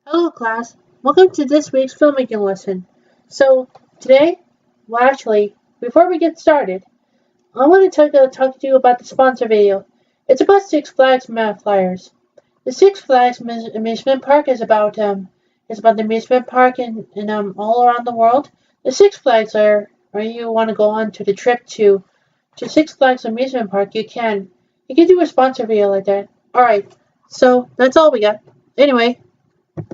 Hello class, welcome to this week's filmmaking lesson. So today, before we get started, I want to talk to you about the sponsor video. It's about Six Flags Flyers. The Six Flags amusement park is about the amusement park in all around the world. The Six Flags are you want to go on to the trip to Six Flags amusement park, you can do a sponsor video like that. Alright, so that's all we got. Anyway,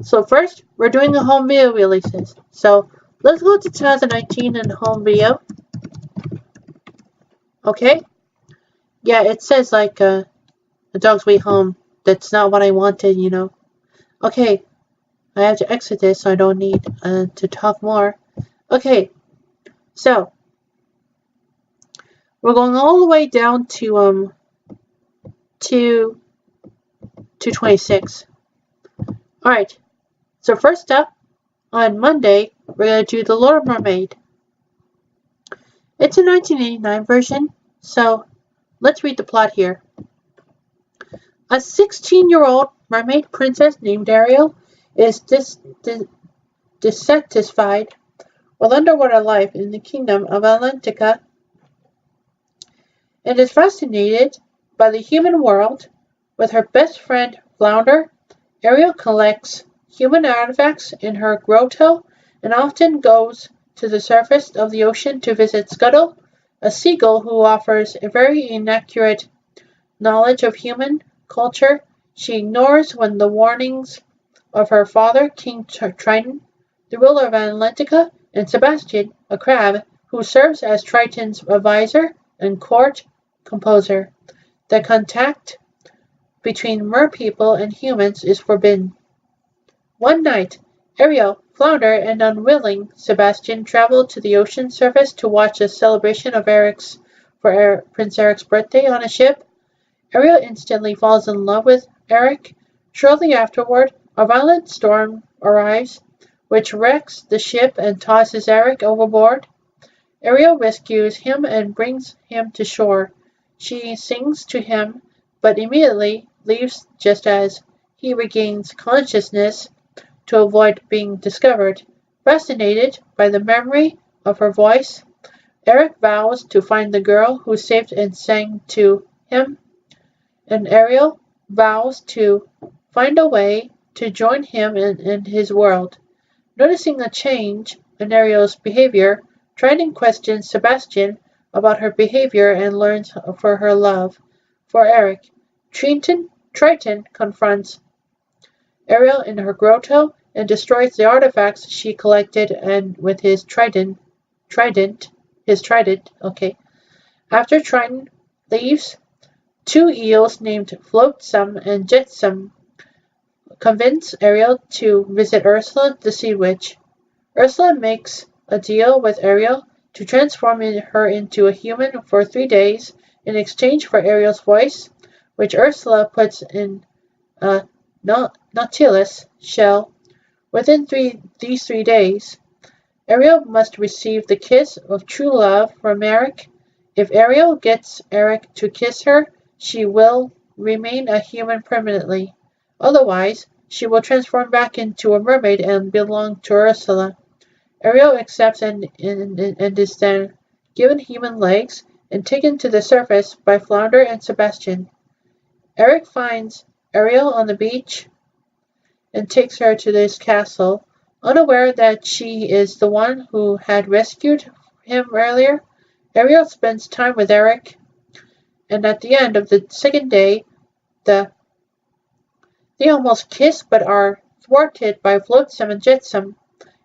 so first, we're doing a home video releases. So let's go to 2019 and home video. Okay? Yeah, it says like A Dog's Way Home. That's not what I wanted. Okay, I have to exit this so I don't need to talk more. Okay, so we're going all the way down to 26. Alright, so first up, on Monday, we're going to do The Little Mermaid. It's a 1989 version, so let's read the plot here. A 16-year-old mermaid princess named Ariel is dissatisfied with underwater life in the kingdom of Atlantica and is fascinated by the human world. With her best friend Flounder, Ariel collects human artifacts in her grotto and often goes to the surface of the ocean to visit Scuttle, a seagull who offers a very inaccurate knowledge of human culture she ignores when the warnings of her father, King Triton, the ruler of Atlantica, and Sebastian, a crab, who serves as Triton's advisor and court composer. The contact between merpeople and humans is forbidden. One night, Ariel, Flounder, and unwilling Sebastian travel to the ocean surface to watch a celebration of Prince Eric's birthday on a ship. Ariel instantly falls in love with Eric. Shortly afterward, a violent storm arrives, which wrecks the ship and tosses Eric overboard. Ariel rescues him and brings him to shore. She sings to him, but immediately leaves just as he regains consciousness to avoid being discovered. Fascinated by the memory of her voice, Eric vows to find the girl who saved and sang to him, and Ariel vows to find a way to join him in his world. Noticing a change in Ariel's behavior, Triton questions Sebastian about her behavior and learns for her love for Eric. Triton confronts Ariel in her grotto and destroys the artifacts she collected and with his trident. After Triton leaves, two eels named Flotsam and Jetsam convince Ariel to visit Ursula the Sea Witch. Ursula makes a deal with Ariel to transform her into a human for 3 days in exchange for Ariel's voice, which Ursula puts in a Nautilus shell. Within these 3 days, Ariel must receive the kiss of true love from Eric. If Ariel gets Eric to kiss her, she will remain a human permanently. Otherwise, she will transform back into a mermaid and belong to Ursula. Ariel accepts and is then given human legs and taken to the surface by Flounder and Sebastian. Eric finds Ariel on the beach and takes her to this castle, unaware that she is the one who had rescued him earlier. Ariel spends time with Eric, and at the end of the second day, they almost kiss but are thwarted by Flotsam and Jetsam.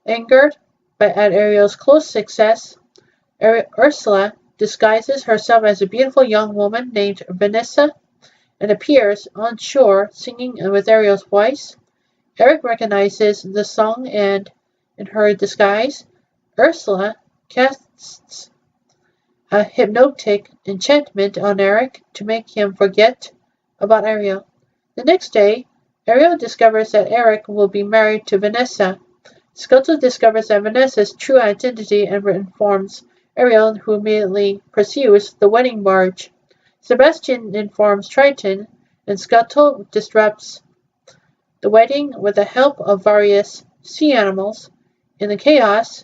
Angered at Ariel's close success, Ursula disguises herself as a beautiful young woman named Vanessa and appears on shore singing with Ariel's voice. Eric recognizes the song and, in her disguise, Ursula casts a hypnotic enchantment on Eric to make him forget about Ariel. The next day, Ariel discovers that Eric will be married to Vanessa. Scuttle discovers that Vanessa's true identity and informs Ariel, who immediately pursues the wedding barge. Sebastian informs Triton, and Scuttle disrupts the wedding with the help of various sea animals. In the chaos,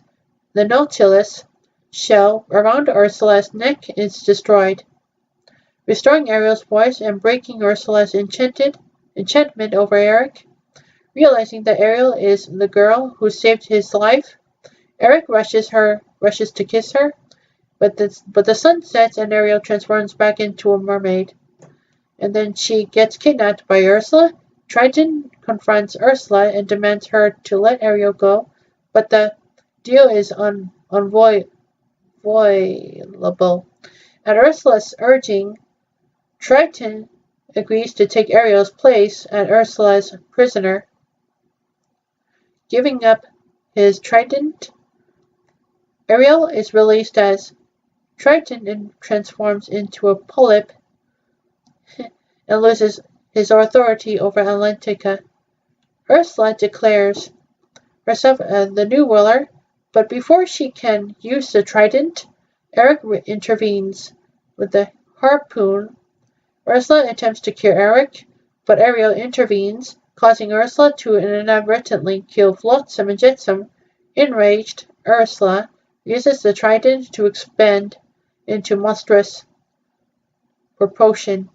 the Nautilus shell around Ursula's neck is destroyed, restoring Ariel's voice and breaking Ursula's enchantment over Eric. Realizing that Ariel is the girl who saved his life, Eric rushes to kiss her, but the sun sets and Ariel transforms back into a mermaid. And then she gets kidnapped by Ursula. Triton confronts Ursula and demands her to let Ariel go, but the deal is unavoidable. At Ursula's urging, Triton agrees to take Ariel's place as Ursula's prisoner. Giving up his trident, Ariel is released as Triton and transforms into a polyp and loses his authority over Atlantica. Ursula declares herself the new ruler, but before she can use the trident, Eric intervenes with the harpoon. Ursula attempts to kill Eric, but Ariel intervenes, causing Ursula to inadvertently kill Flotsam and Jetsam. Enraged, Ursula uses the trident to expand into monstrous proportion.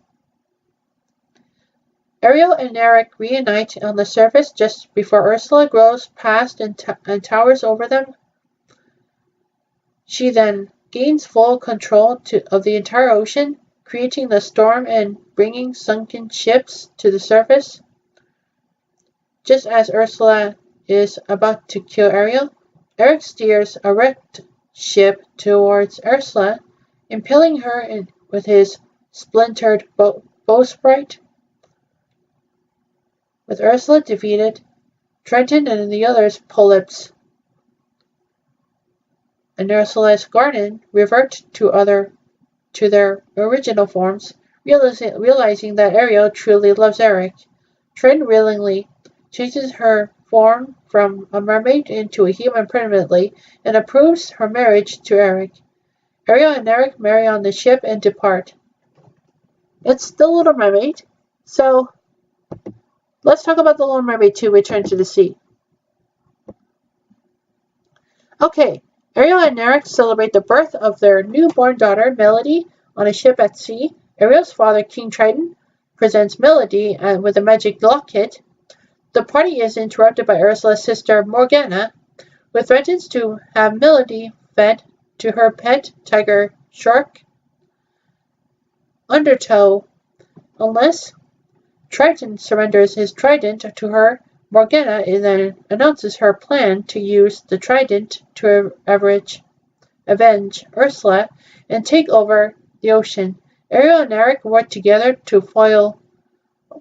Ariel and Eric reunite on the surface just before Ursula grows past and towers over them. She then gains full control of the entire ocean, creating the storm and bringing sunken ships to the surface. Just as Ursula is about to kill Ariel, Eric steers a wrecked ship towards Ursula, impaling her with his splintered bowsprit. With Ursula defeated, Triton and the others polyps and Ursula's garden revert to their original forms, realizing that Ariel truly loves Eric. Triton willingly changes her form from a mermaid into a human permanently and approves her marriage to Eric. Ariel and Eric marry on the ship and depart. It's The Little Mermaid, so let's talk about The Little Mermaid 2, Return to the Sea. Okay, Ariel and Eric celebrate the birth of their newborn daughter, Melody, on a ship at sea. Ariel's father, King Triton, presents Melody with a magic locket. The party is interrupted by Ursula's sister, Morgana, who threatens to have Melody fed to her pet tiger shark, Undertow, unless Triton surrenders his trident to her. Morgana then announces her plan to use the trident to avenge Ursula and take over the ocean. Ariel and Eric work together to foil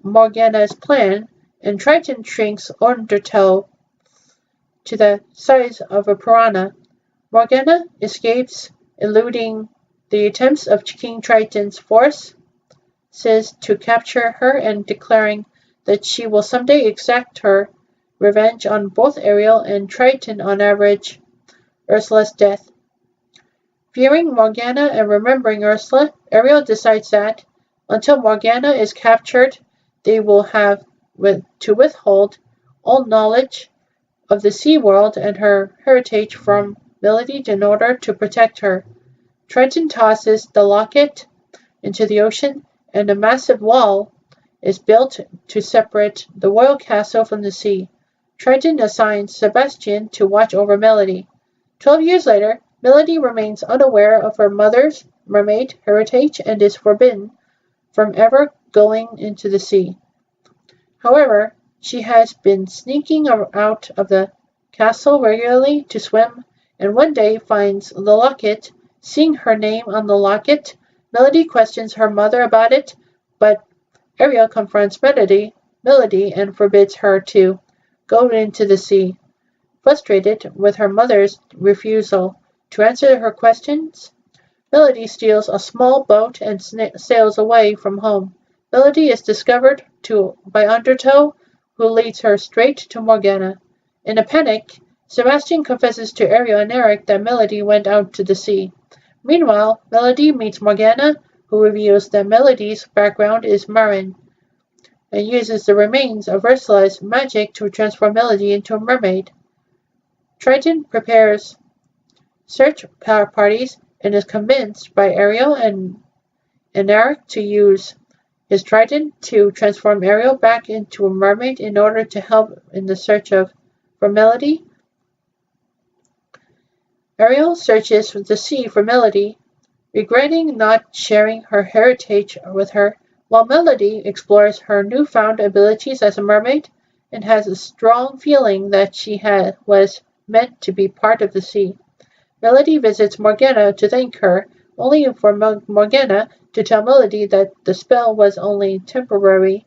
Morgana's plan, and Triton shrinks Undertow to the size of a piranha. Morgana escapes, eluding the attempts of King Triton's forces to capture her and declaring that she will someday exact her revenge on both Ariel and Triton on avenge Ursula's death. Fearing Morgana and remembering Ursula, Ariel decides that, until Morgana is captured, they will have to withhold all knowledge of the sea world and her heritage from Melody in order to protect her. Triton tosses the locket into the ocean, and a massive wall is built to separate the royal castle from the sea. Triton assigns Sebastian to watch over Melody. 12 years later, Melody remains unaware of her mother's mermaid heritage and is forbidden from ever going into the sea. However, she has been sneaking out of the castle regularly to swim, and one day finds the locket. Seeing her name on the locket, Melody questions her mother about it, but Ariel confronts Melody and forbids her to go into the sea. Frustrated with her mother's refusal to answer her questions, Melody steals a small boat and sails away from home. Melody is discovered by Undertow, who leads her straight to Morgana. In a panic, Sebastian confesses to Ariel and Eric that Melody went out to the sea. Meanwhile, Melody meets Morgana, who reveals that Melody's background is Marin, and uses the remains of Ursula's magic to transform Melody into a mermaid. Triton prepares search parties and is convinced by Ariel and Eric to use his trident to transform Ariel back into a mermaid in order to help in the search for Melody. Ariel searches the sea for Melody, regretting not sharing her heritage with her, while Melody explores her newfound abilities as a mermaid and has a strong feeling that she was meant to be part of the sea. Melody visits Morgana to thank her, only for Morgana to tell Melody that the spell was only temporary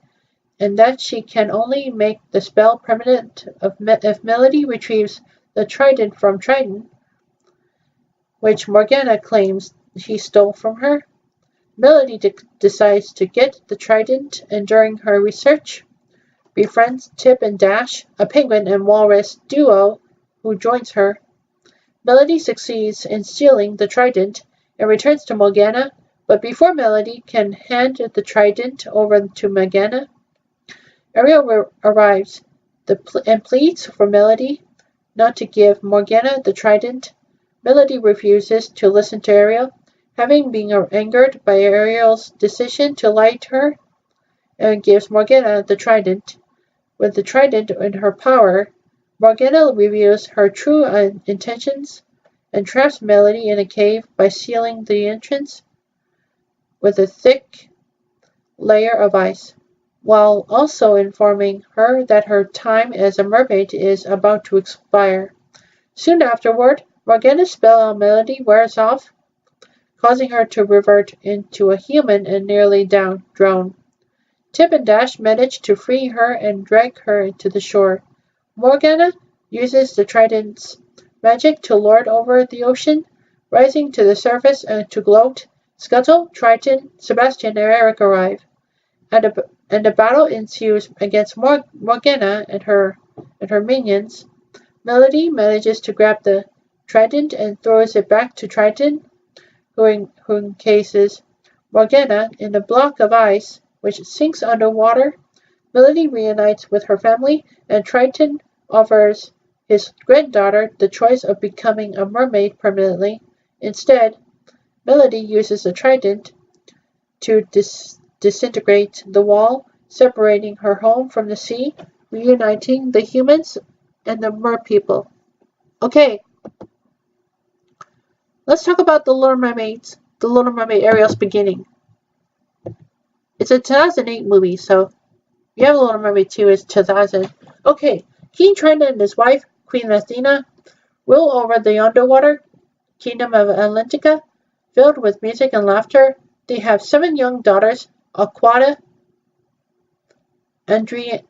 and that she can only make the spell permanent if Melody retrieves the trident from Triton, which Morgana claims he stole from her. Melody decides to get the trident and during her research befriends Tip and Dash, a penguin and walrus duo who joins her. Melody succeeds in stealing the trident and returns to Morgana, but before Melody can hand the trident over to Morgana, Ariel arrives and pleads for Melody not to give Morgana the trident. Melody refuses to listen to Ariel, having been angered by Ariel's decision to lie to her, and gives Morgana the trident. With the trident in her power, Morgana reveals her true intentions and traps Melody in a cave by sealing the entrance with a thick layer of ice, while also informing her that her time as a mermaid is about to expire. Soon afterward, Morgana's spell on Melody wears off, causing her to revert into a human and nearly drown. Tip and Dash manage to free her and drag her to the shore. Morgana uses the trident's magic to lord over the ocean, rising to the surface and to gloat. Scuttle, Triton, Sebastian, and Eric arrive, and a battle ensues against Morgana and her minions. Melody manages to grab the trident and throws it back to Triton, who encases Morgana in a block of ice, which sinks underwater. Melody reunites with her family, and Triton offers his granddaughter the choice of becoming a mermaid permanently. Instead, Melody uses the trident to disintegrate the wall, separating her home from the sea, reuniting the humans and the merpeople. Okay, let's talk about The Little Mermaid Ariel's beginning. It's a 2008 movie, so you have The Little Mermaid 2 is 2000. Okay, King Triton and his wife, Queen Athena, rule over the underwater kingdom of Atlantica, filled with music and laughter. They have 7 young daughters: Aquata, Andrina,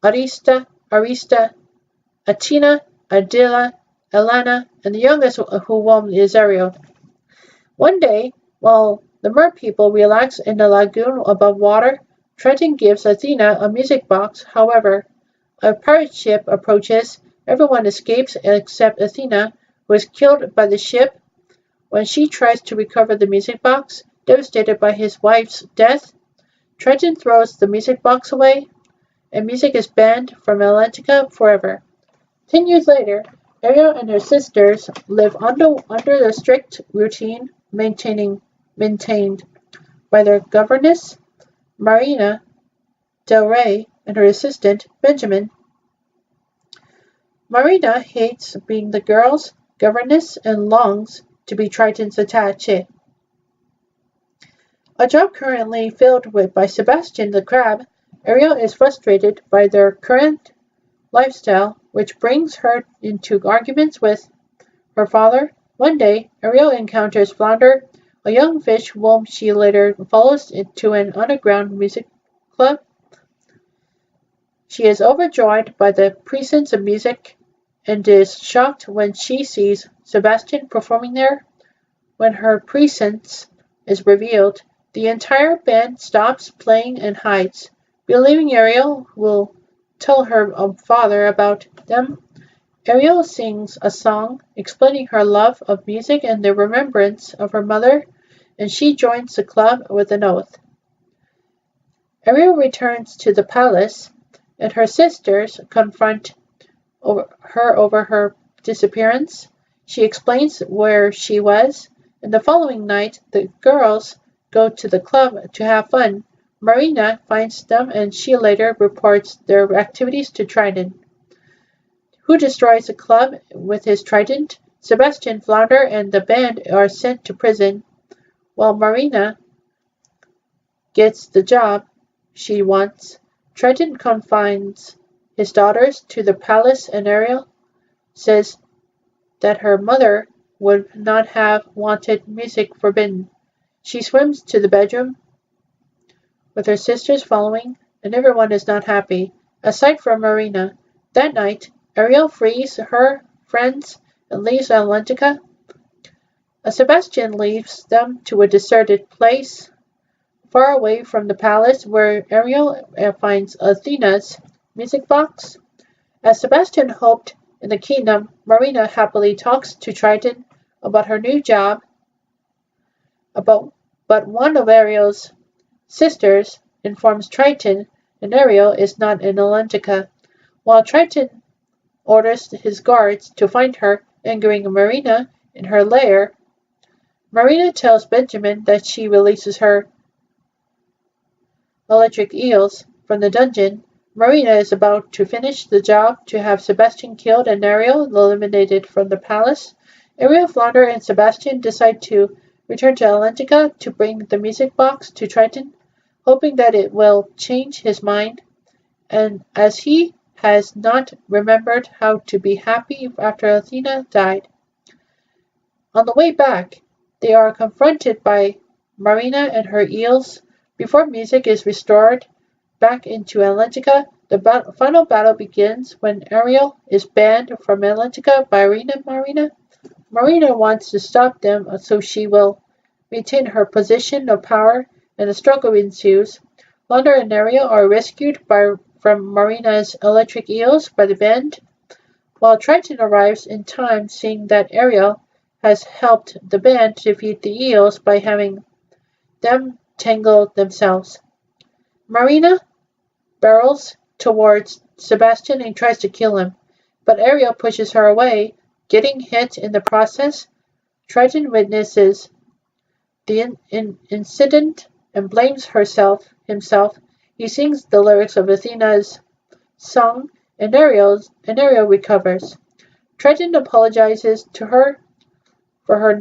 Arista, Atina, Adila, Elena, and the youngest of whom is Ariel. One day, while the merpeople relax in the lagoon above water, Triton gives Athena a music box. However, a pirate ship approaches. Everyone escapes except Athena, who is killed by the ship when she tries to recover the music box. Devastated by his wife's death, Triton throws the music box away, and music is banned from Atlantica forever. 10 years later, Ariel and her sisters live under the strict routine maintained by their governess, Marina Del Rey, and her assistant, Benjamin. Marina hates being the girls' governess and longs to be Triton's attaché. A job currently filled by Sebastian the Crab, Ariel is frustrated by their current lifestyle, which brings her into arguments with her father. One day, Ariel encounters Flounder, a young fish whom she later follows to an underground music club. She is overjoyed by the presence of music and is shocked when she sees Sebastian performing there. When her presence is revealed, the entire band stops playing and hides, believing Ariel will tell her father about them. Ariel sings a song explaining her love of music and the remembrance of her mother, and she joins the club with an oath. Ariel returns to the palace, and her sisters confront her over her disappearance. She explains where she was, and the following night the girls go to the club to have fun. Marina finds them and she later reports their activities to Trident, who destroys the club with his trident. Sebastian, Flounder, and the band are sent to prison, while Marina gets the job she wants. Trident confines his daughters to the palace, and Ariel says that her mother would not have wanted music forbidden. She swims to the bedroom with her sisters following, and everyone is not happy, aside from Marina. That night, Ariel frees her friends and leaves Atlantica. Sebastian leads them to a deserted place far away from the palace where Ariel finds Athena's music box. As Sebastian hoped in the kingdom, Marina happily talks to Triton about her new job, but one of Ariel's sisters informs Triton and Ariel is not in Atlantica, while Triton orders his guards to find her, angering Marina in her lair. Marina tells Benjamin that she releases her electric eels from the dungeon. Marina is about to finish the job to have Sebastian killed and Ariel eliminated from the palace. Ariel, Flounder, and Sebastian decide to return to Atlantica to bring the music box to Triton, hoping that it will change his mind, and as he has not remembered how to be happy after Athena died. On the way back, they are confronted by Marina and her eels. Before music is restored back into Atlantica, the final battle begins when Ariel is banned from Atlantica by Marina. Marina wants to stop them so she will retain her position of power, and a struggle ensues. Flounder and Ariel are rescued from Marina's electric eels by the band, while Triton arrives in time, seeing that Ariel has helped the band defeat the eels by having them tangle themselves. Marina barrels towards Sebastian and tries to kill him, but Ariel pushes her away, getting hit in the process. Triton witnesses the incident and blames himself. He sings the lyrics of Athena's song, and Ariel recovers. Triton apologizes to her for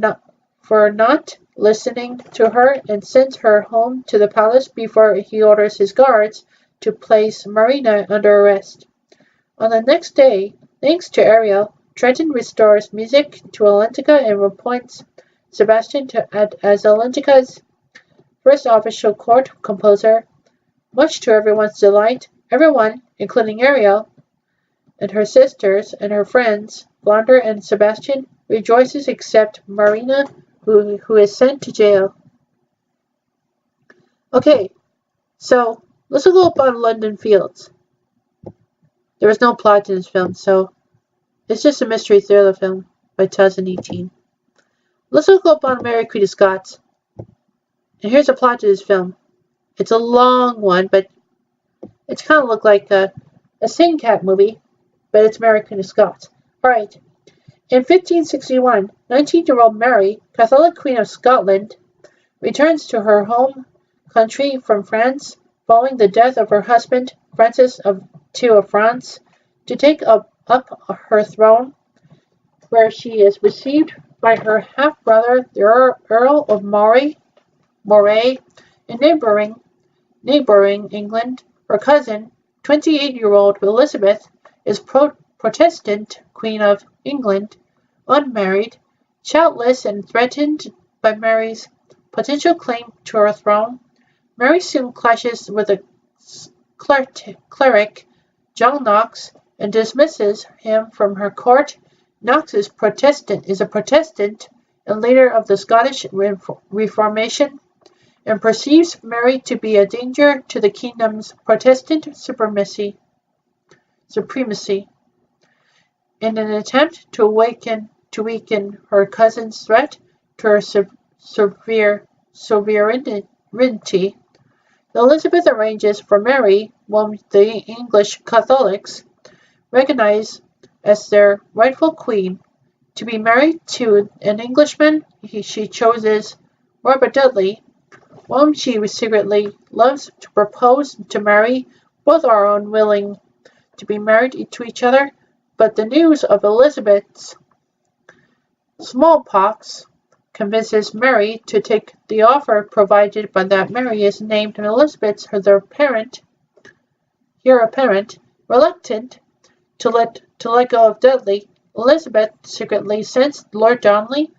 not listening to her and sends her home to the palace before he orders his guards to place Marina under arrest. On the next day, thanks to Ariel, Triton restores music to Atlantica and appoints Sebastian as Atlantica's first official court composer. Much to everyone's delight, everyone, including Ariel and her sisters and her friends, Flounder and Sebastian, rejoices except Marina, who is sent to jail. Okay, so let's look a little about London Fields. There was no plot in this film, so it's just a mystery thriller film by 2018. Let's look up on Mary Queen of Scots. And here's a plot to this film. It's a long one, but it's kind of look like a Sing Cat movie, but it's Mary Queen of Scots. Alright. In 1561, 19-year-old Mary, Catholic Queen of Scotland, returns to her home country from France following the death of her husband, Francis II of France, to take up her throne, where she is received by her half-brother, the Earl of Moray, in neighboring England. Her cousin, 28-year-old Elizabeth, is Protestant Queen of England, unmarried, childless, and threatened by Mary's potential claim to her throne. Mary soon clashes with a cleric, John Knox, and dismisses him from her court. Knox is a Protestant and leader of the Scottish Reformation, and perceives Mary to be a danger to the kingdom's Protestant supremacy. In an attempt to weaken her cousin's threat to her sovereignty, the Elizabeth arranges for Mary, whom the English Catholics recognize as their rightful queen, to be married to an Englishman she chooses, Robert Dudley, whom she secretly loves, to propose to marry. Both are unwilling to be married to each other, but the news of Elizabeth's smallpox convinces Mary to take the offer, provided by that Mary is named Elizabeth, her parent. Reluctant to let go of Dudley, Elizabeth secretly sends Lord Darnley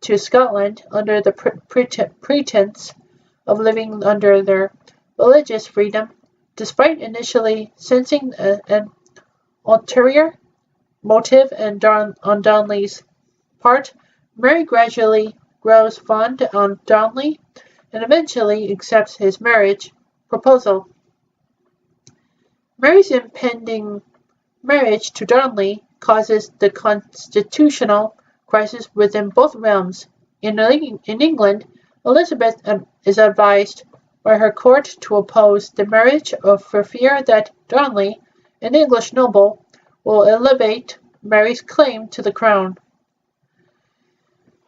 to Scotland under the pretense of living under their religious freedom. Despite initially sensing an ulterior motive on Darnley's part, Mary gradually grows fond of Darnley and eventually accepts his marriage proposal. Mary's impending marriage to Darnley causes the constitutional crisis within both realms. In England, Elizabeth is advised by her court to oppose the marriage for fear that Darnley, an English noble, will elevate Mary's claim to the crown.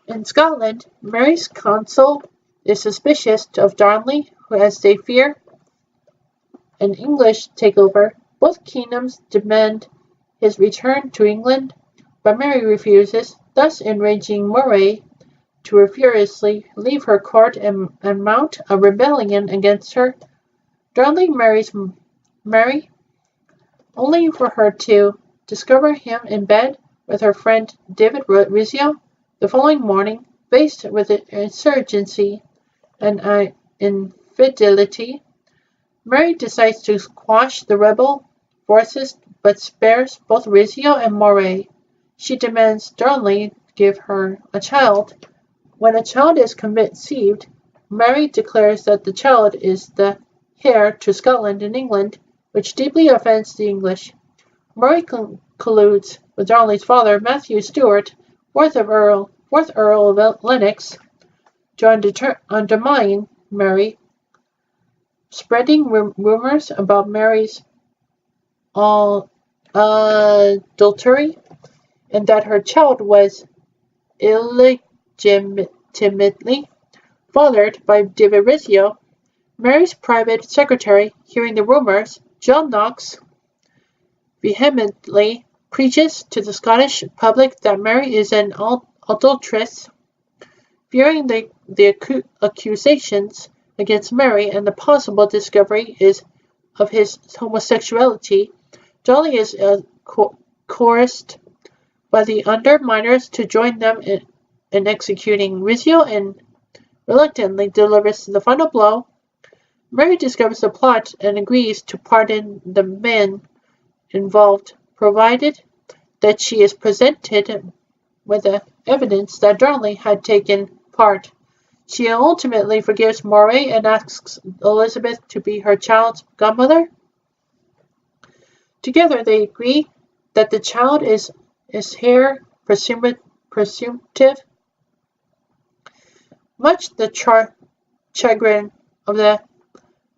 In Scotland, Mary's council is suspicious of Darnley, as they fear an English takeover. Both kingdoms demand his return to England, but Mary refuses, thus enraging Moray to furiously leave her court and mount a rebellion against her. Darnley marries Mary, only for her to discover him in bed with her friend David Rizzio. The following morning, faced with insurgency and infidelity, Mary decides to quash the rebel forces but spares both Rizzio and Moray. She demands Darnley give her a child. When a child is conceived, Mary declares that the child is the heir to Scotland and England, which deeply offends the English. Moray colludes with Darnley's father, Matthew Stewart, fourth Earl of Lennox, to undermine Mary, spreading rumors about Mary's adultery and that her child was illegitimately fathered by David Rizzio. Mary's private secretary, hearing the rumors, John Knox, vehemently preaches to the Scottish public that Mary is an adulteress. Fearing the accusations against Mary and the possible discovery of his homosexuality, Darnley is coerced by the underminers to join them in executing Rizzio and reluctantly delivers the final blow. Mary discovers the plot and agrees to pardon the men involved, provided that she is presented with the evidence that Darnley had taken part. She ultimately forgives Moray and asks Elizabeth to be her child's godmother. Together they agree that the child is heir presumptive, much the chagrin of the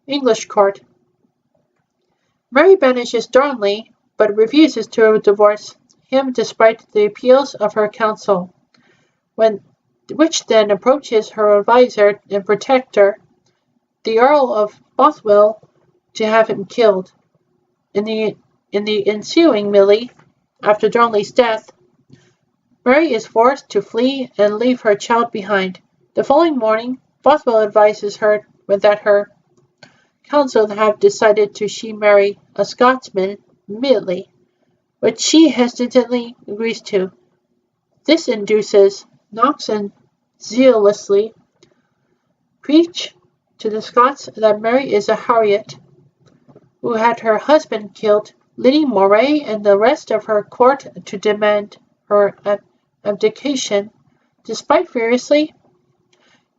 English court. Mary banishes Darnley, but refuses to divorce him despite the appeals of her council, which then approaches her adviser and protector, the Earl of Bothwell, to have him killed. In the ensuing melee, after Darnley's death, Mary is forced to flee and leave her child behind. The following morning, Bothwell advises her that her council have decided she marry a Scotsman immediately, which she hesitantly agrees to. This induces Knox and zealously preach to the Scots that Mary is a harriet who had her husband killed, leading Moray and the rest of her court to demand her abdication. Despite furiously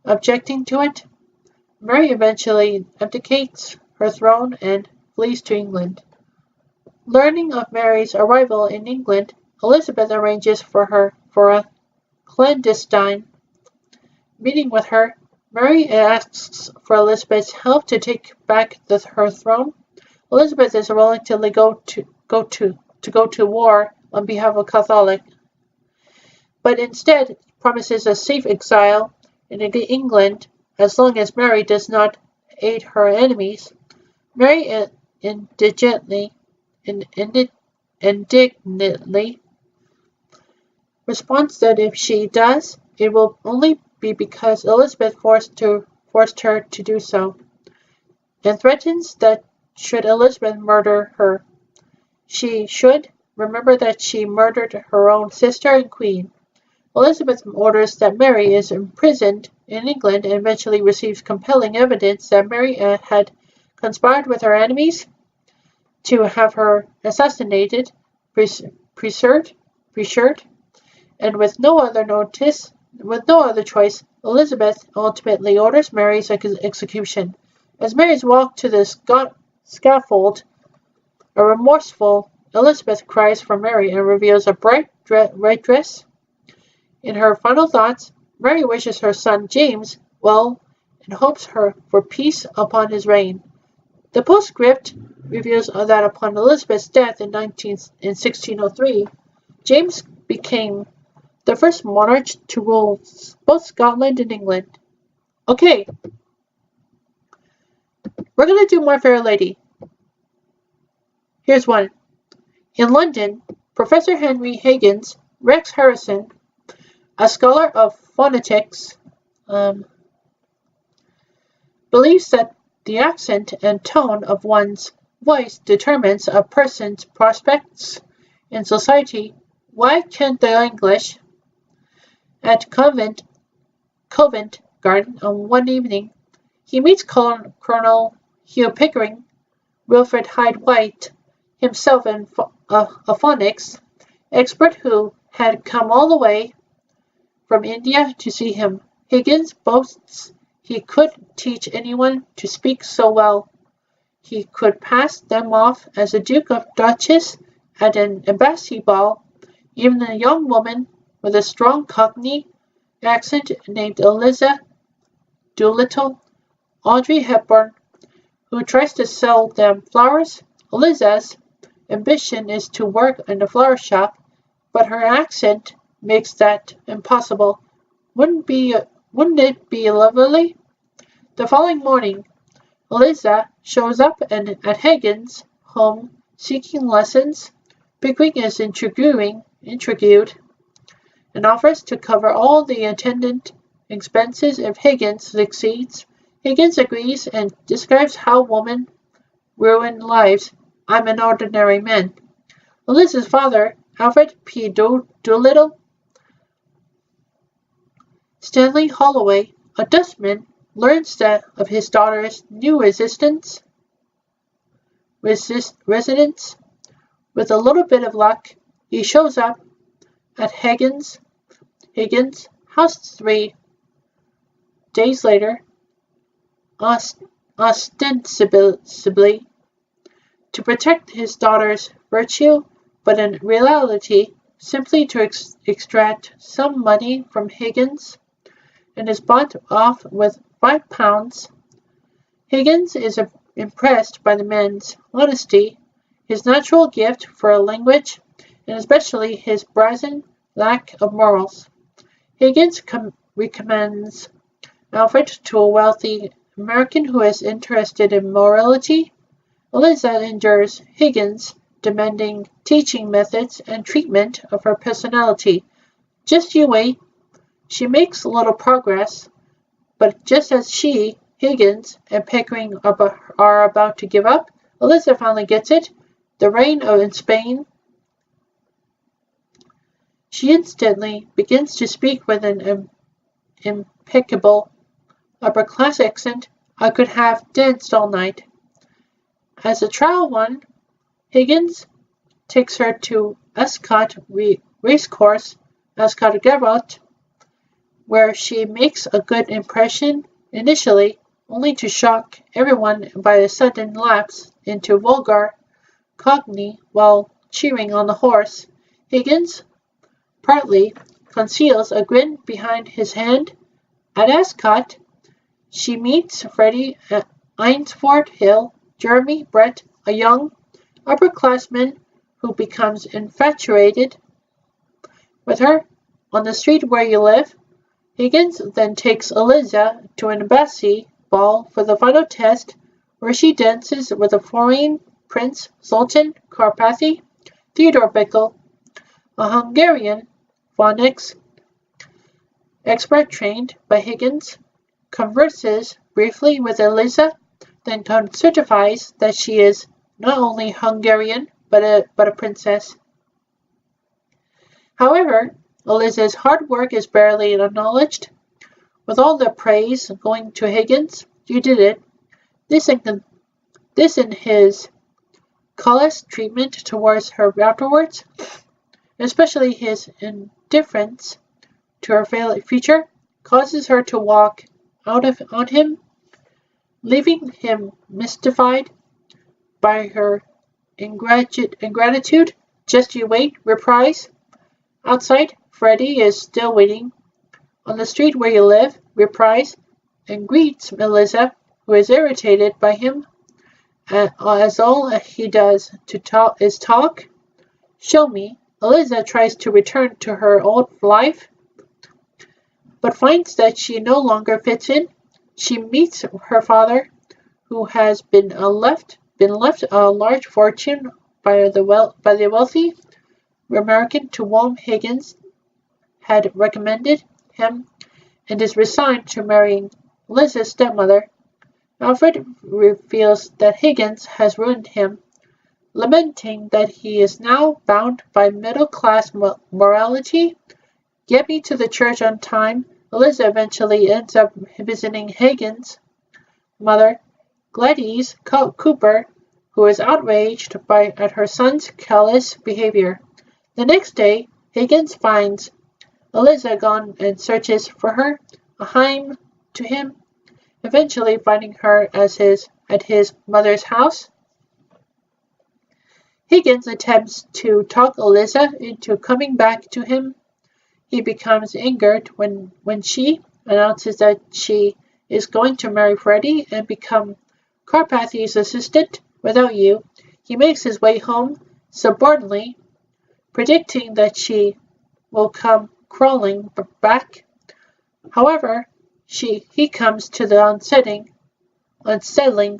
objecting to it, Mary eventually abdicates her throne and flees to England. Learning of Mary's arrival in England, Elizabeth arranges for a clandestine meeting with her. Mary asks for Elizabeth's help to take back her throne. Elizabeth is willing to go to war on behalf of Catholic, but instead promises a safe exile in England as long as Mary does not aid her enemies. Mary indignantly responds that if she does, it will only be because Elizabeth forced her to do so, and threatens that should Elizabeth murder her, she should remember that she murdered her own sister and queen. Elizabeth orders that Mary is imprisoned in England and eventually receives compelling evidence that Mary had conspired with her enemies to have her assassinated, preserved, and with no other choice, Elizabeth ultimately orders Mary's execution. As Mary's walk to the scaffold, a remorseful Elizabeth cries for Mary and reveals a bright red dress. In her final thoughts, Mary wishes her son James well and hopes for peace upon his reign. The postscript reveals that upon Elizabeth's death in 1603, James became the first monarch to rule both Scotland and England. Okay, we're going to do My Fair Lady. Here's one. In London, Professor Henry Higgins, Rex Harrison, a scholar of phonetics, believes that the accent and tone of one's voice determines a person's prospects in society. Why can't the English? At Covent Garden on one evening, he meets Colonel Hugh Pickering, Wilfred Hyde White, himself a phonics expert who had come all the way from India to see him. Higgins boasts he could teach anyone to speak so well. He could pass them off as a Duke or Duchess at an embassy ball. Even a young woman with a strong Cockney accent named Eliza Doolittle, Audrey Hepburn, who tries to sell them flowers. Eliza's ambition is to work in a flower shop, but her accent makes that impossible. Wouldn't it be lovely? The following morning, Eliza shows up at Higgins' home seeking lessons. Pickering is intrigued and offers to cover all the attendant expenses if Higgins succeeds. Higgins agrees and describes how women ruin lives. I'm an ordinary man. Eliza's father, Alfred P. Doolittle, Stanley Holloway, a dustman, learns of his daughter's new residence. With a little bit of luck, he shows up at Higgins' house 3 days later, ostensibly to protect his daughter's virtue, but in reality simply to extract some money from Higgins, and is bought off with £5. Higgins is impressed by the man's honesty, his natural gift for a language, and especially his brazen lack of morals. Higgins recommends Alfred to a wealthy American who is interested in morality. Eliza endures Higgins' demanding teaching methods and treatment of her personality. Just you wait. She makes a little progress, but just as Higgins, and Pickering are about to give up, Eliza finally gets it. The reign in Spain. She instantly begins to speak with an impeccable upper-class accent. I could have danced all night. As a trial one, Higgins takes her to Ascot Racecourse, Ascot Garot, where she makes a good impression initially, only to shock everyone by a sudden lapse into vulgar Cockney while cheering on the horse. Higgins partly conceals a grin behind his hand. At Ascot, she meets Freddie at Ainsford Hill, Jeremy Brett, a young upperclassman who becomes infatuated with her. On the street where you live, Higgins then takes Eliza to an embassy ball for the final test, where she dances with a foreign prince, Sultan Karpathy. Theodore Bickel, a Hungarian phonics expert trained by Higgins, converses briefly with Eliza, then certifies that she is not only Hungarian but a princess. However, Eliza's hard work is barely acknowledged, with all the praise going to Higgins. You did it. This in his callous treatment towards her afterwards, especially his indifference to her future, causes her to walk out on him, leaving him mystified by her ingratitude. Just you wait, reprise. Outside, Freddie is still waiting. On the street where you live, reprise, and greets Eliza, who is irritated by him, as all he does is talk. Show me. Eliza tries to return to her old life, but finds that she no longer fits in. She meets her father, who has been left a large fortune by the wealthy American to whom Higgins had recommended him, and is resigned to marrying Eliza's stepmother. Alfred reveals that Higgins has ruined him, lamenting that he is now bound by middle-class morality. Get me to the church on time. Eliza eventually ends up visiting Higgins' mother, Gladys Cooper, who is outraged at her son's callous behavior. The next day, Higgins finds Eliza gone and searches for her, home to him, eventually finding her at his mother's house. Higgins attempts to talk Eliza into coming back to him. He becomes angered when she announces that she is going to marry Freddie and become Karpathy's assistant. Without you, he makes his way home subordinately, predicting that she will come crawling back. However, he comes to the unsettling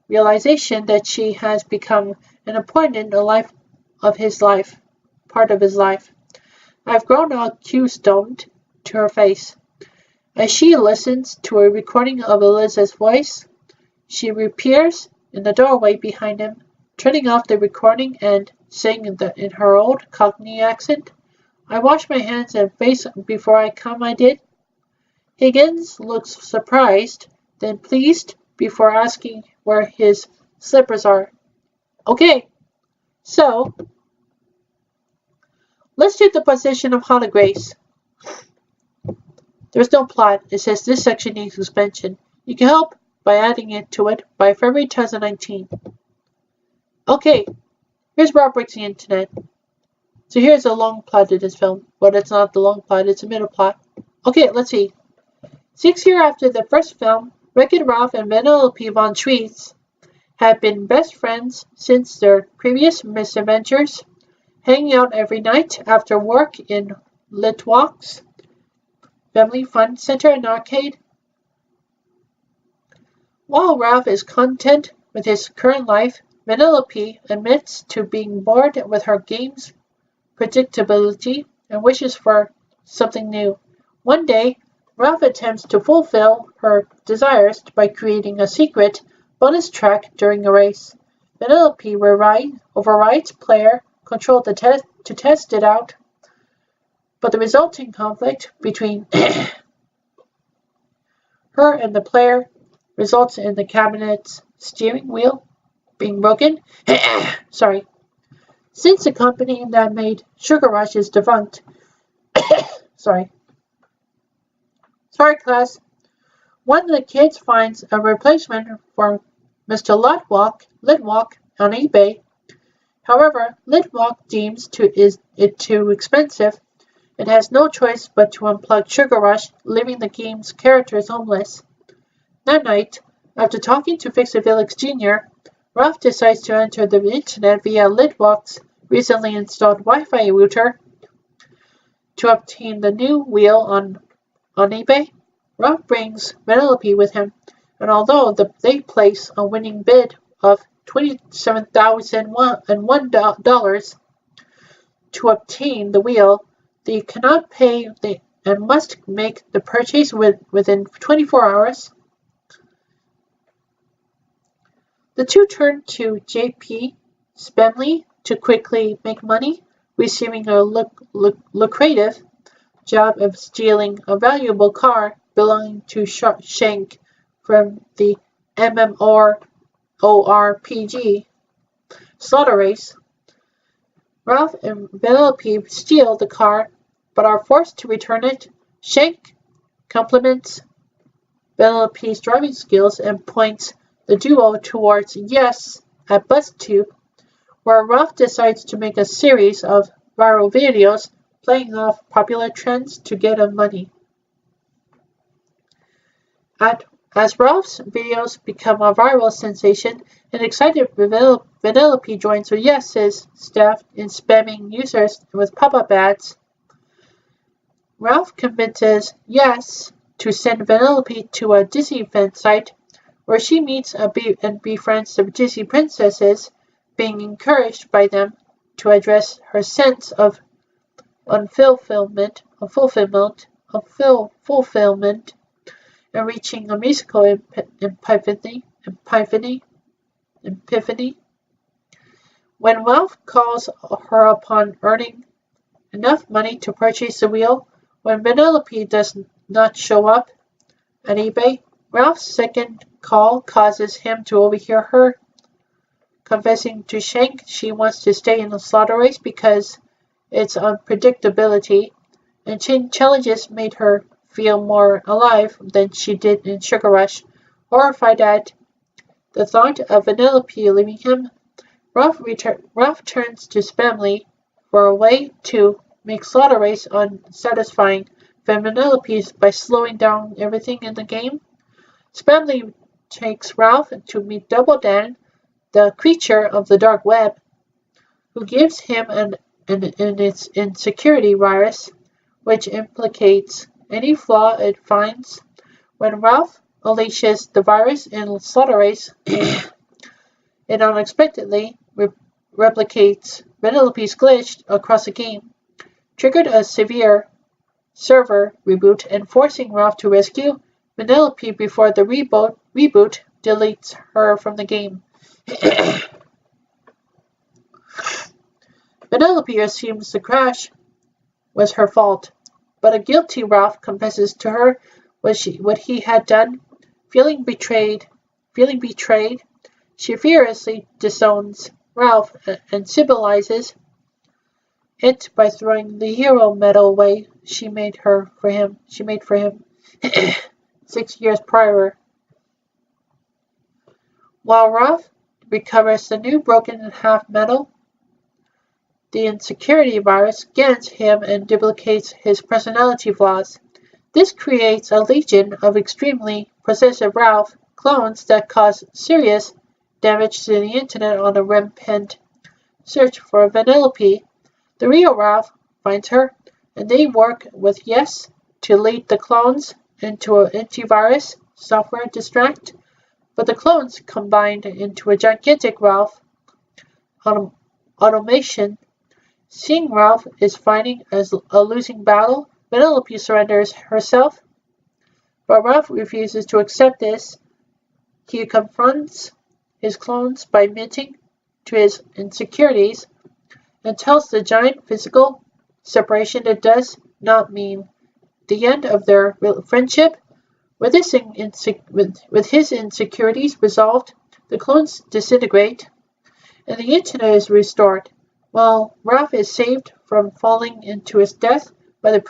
realization that she has become an important part of his life. I've grown accustomed to her face. As she listens to a recording of Eliza's voice, she reappears in the doorway behind him, turning off the recording and saying in her old Cockney accent, "I wash my hands and face before I come, I did." Higgins looks surprised, then pleased, before asking where his slippers are. Okay, so let's do the position of Hannah Grace. There's no plot. It says this section needs suspension. You can help by adding it to it by February 2019. Okay, here's where it breaks the internet. So here's a long plot of this film. But it's not the long plot, it's a middle plot. Okay, let's see. 6 years after the first film, Wreck-It Ralph and Vanellope von Schweetz have been best friends since their previous misadventures, hanging out every night after work in Litwak's Family Fun Center and Arcade. While Ralph is content with his current life, Vanellope admits to being bored with her game's predictability and wishes for something new. One day, Ralph attempts to fulfill her desires by creating a secret bonus track during a race. Vanellope overrides player control to test it out, but the resulting conflict between her and the player results in the cabinet's steering wheel being broken. Sorry. Since the company that made Sugar Rush is defunct. Sorry, class. One of the kids finds a replacement for Mr. Litwak on eBay. However, Litwak deems it too expensive and has no choice but to unplug Sugar Rush, leaving the game's characters homeless. That night, after talking to Fix-It Felix Jr., Ralph decides to enter the internet via Litwalk's recently installed Wi-Fi router to obtain the new wheel on eBay. Ralph brings Penelope with him, and although they place a winning bid of $27,001 to obtain the wheel, they cannot pay and must make the purchase within 24 hours. The two turn to J.P. Spenley to quickly make money, receiving a lucrative job of stealing a valuable car belonging to Shank from the MMORPG Slaughter Race. Ralph and Penelope steal the car, but are forced to return it. Shank compliments Penelope's driving skills and points the duo towards Yes at BuzzTube, where Ralph decides to make a series of viral videos playing off popular trends to get money. As Ralph's videos become a viral sensation, an excited Penelope joins Yes's staff in spamming users with pop-up ads. Ralph convinces Yes to send Penelope to a Disney fan site where she meets and befriends the Disney princesses, being encouraged by them to address her sense of fulfillment, and reaching a musical epiphany. When Ralph calls her upon earning enough money to purchase the wheel, when Penelope does not show up at eBay, Ralph's second call causes him to overhear her confessing to Shank she wants to stay in the slaughter race because its unpredictability and challenges made her feel more alive than she did in Sugar Rush. Horrified at the thought of Penelope leaving him, Ralph turns to Spamley for a way to make Slaughter Race unsatisfying for Penelope by slowing down everything in the game. Spamley takes Ralph to meet Double Dan, the creature of the dark web, who gives him an insecurity virus, which implicates any flaw it finds. When Ralph unleashes the virus in Slaughter Race, it unexpectedly replicates Penelope's glitch across the game, triggered a severe server reboot and forcing Ralph to rescue Penelope before the reboot deletes her from the game. Penelope assumes the crash was her fault, but a guilty Ralph confesses to her what he had done. Feeling betrayed, she furiously disowns Ralph and symbolizes it by throwing the hero medal away she made for him 6 years prior. While Ralph recovers the new broken-in-half medal, the insecurity virus scans him and duplicates his personality flaws. This creates a legion of extremely possessive Ralph clones that cause serious damage to the internet on a rampant search for Penelope. The real Ralph finds her, and they work with Yes to lead the clones into an antivirus software distract, but the clones combined into a gigantic Ralph automation. Seeing Ralph is fighting as a losing battle, Penelope surrenders herself, but Ralph refuses to accept this. He confronts his clones by admitting to his insecurities and tells the giant physical separation it does not mean the end of their friendship. With his insecurities resolved, the clones disintegrate, and the internet is restored. While Ralph is saved from falling into his death by the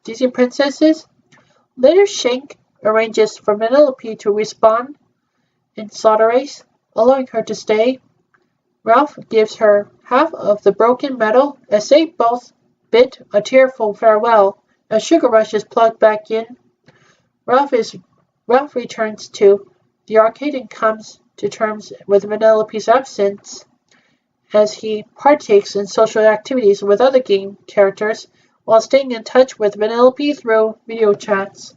Disney princesses, later Shank arranges for Penelope to respawn in Slaughter Race, allowing her to stay. Ralph gives her half of the broken medal as they both bid a tearful farewell as Sugar Rush is plugged back in. Ralph is Ralph returns to the arcade and comes to terms with Vanellope's absence as he partakes in social activities with other game characters while staying in touch with Vanellope through video chats.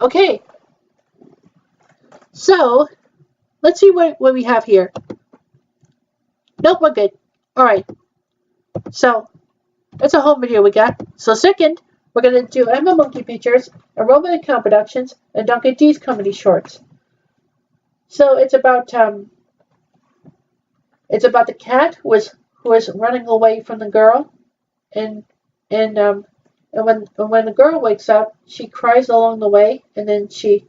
Okay, so let's see what we have here. Nope, we're good. Alright, so that's a whole video we got. So second, we're going to do Emma Monkey Pictures, and Robot Account Productions, and Donkey D's comedy shorts. So it's about the cat who was running away from the girl, and when the girl wakes up, she cries along the way, and then she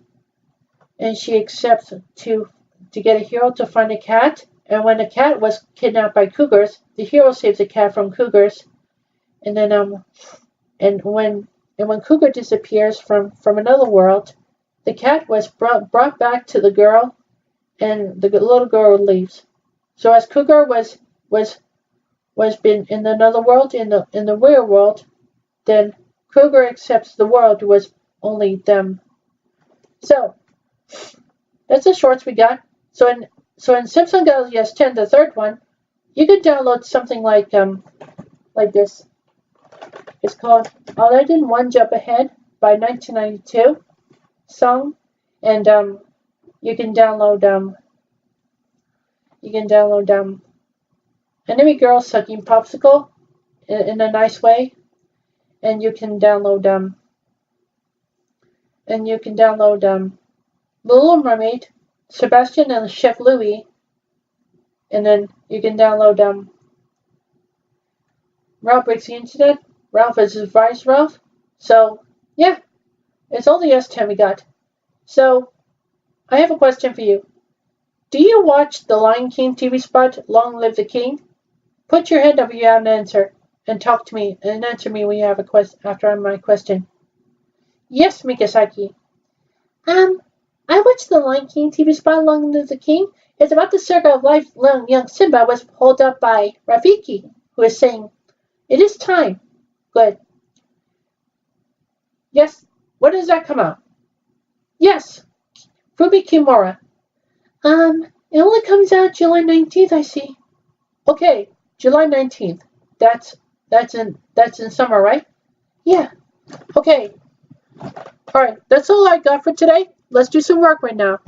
accepts to get a hero to find a cat. And when the cat was kidnapped by cougars, the hero saves the cat from cougars. And then and when Cougar disappears from another world, the cat was brought back to the girl, and the little girl leaves. So as Cougar was been in another world, in the real world, then Cougar accepts the world was only them. So that's the shorts we got. So in Simpson Galaxy S10, the third one, you can download something like this. It's called Aladdin One Jump Ahead by 1992 song, and you can download Enemy Girl Sucking Popsicle in a nice way, and you can download The Little Mermaid, Sebastian and Chef Louie, and then you can download Ralph Breaks the Internet, Ralph vs. Vice Ralph. So yeah, it's all the S10 we got. So I have a question for you. Do you watch the Lion King TV spot, Long Live the King? Put your hand up if you have an answer, and talk to me, and answer me when you have a question after my question. Yes, Mikasaki. I watched the Lion King TV spot, Long Live the King. It's about the saga of life young Simba was pulled up by Rafiki, who is saying, "It is time." Good. Yes. When does that come out? Yes. Ruby Kimura. It only comes out July 19th, I see. Okay, July 19th. That's in summer, right? Yeah. Okay. Alright, that's all I got for today. Let's do some work right now.